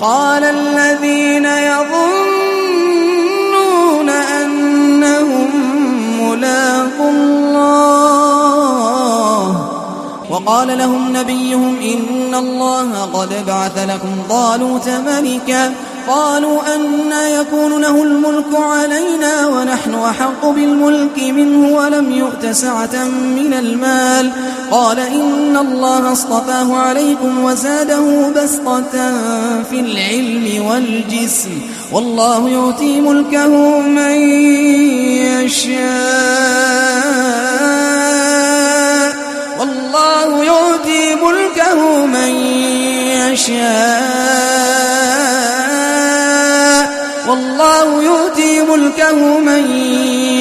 قال الذين يظنون أنهم ملاقو الله وقال لهم نبيهم إن الله قد بعث لكم طالوت ملكا قالوا أنى يكون له الملك علينا ونحن أحق بالملك منه ولم يؤت سعة من المال قال إن الله اصطفاه عليكم وزاده بسطة في العلم والجسم والله يؤتي ملكه من يشاء والله يؤتي ملكه من يشاء والله يؤتي ملكه من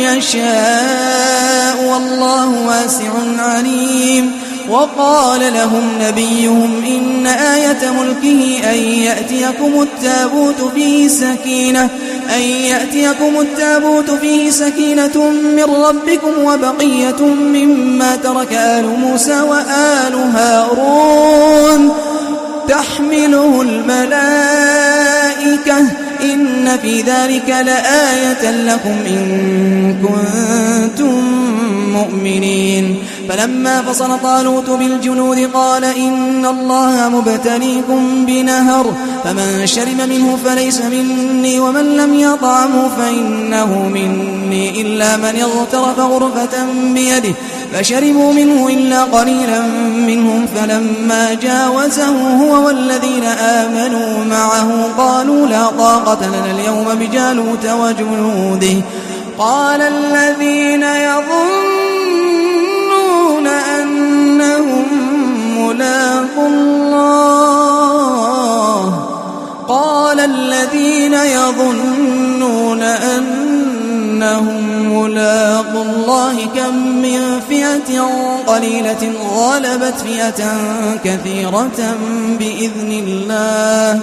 يشاء والله واسع عليم وقال لهم نبيهم إن آية ملكه أن يأتيكم التابوت فيه سكينة من ربكم وبقية مما ترك آل موسى وآل هارون تحمله الملائكة إن في ذلك لآية لكم إن كنتم مؤمنين فلما فصل طالوت بالجنود قال إن الله مبتليكم بنهر فمن شرب منه فليس مني ومن لم يطعمه فإنه مني إلا من اغترف غرفة بيده فشربوا منه إلا قليلا منهم فلما جاوزه هو والذين آمنوا معه قالوا لا طاقة لنا اليوم بجالوت وجنوده قال الذين يظنون أنهم ملاقو الله كم من فئة قليلة غلبت فئة كثيرة بإذن الله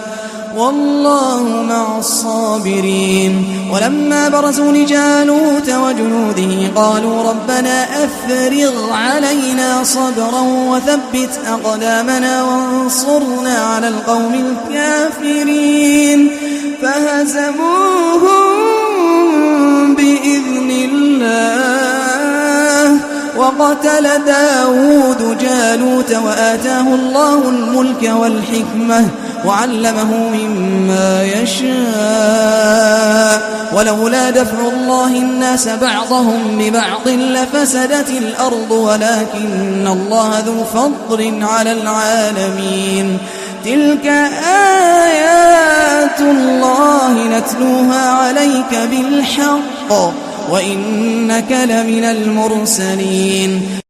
والله مع الصابرين ولما برزوا لجالوت وجنوده قالوا ربنا أفرغ علينا صبرا وثبت أقدامنا وانصرنا على القوم الكافرين فهزموهم بإذن الله وقتل داود جالوت وآتاه الله الملك والحكمة وعلمه مما يشاء ولولا دفع الله الناس بعضهم ببعض لفسدت الأرض ولكن الله ذو فضل على العالمين تلك آيات الله نتلوها عليك بالحق وإنك لمن المرسلين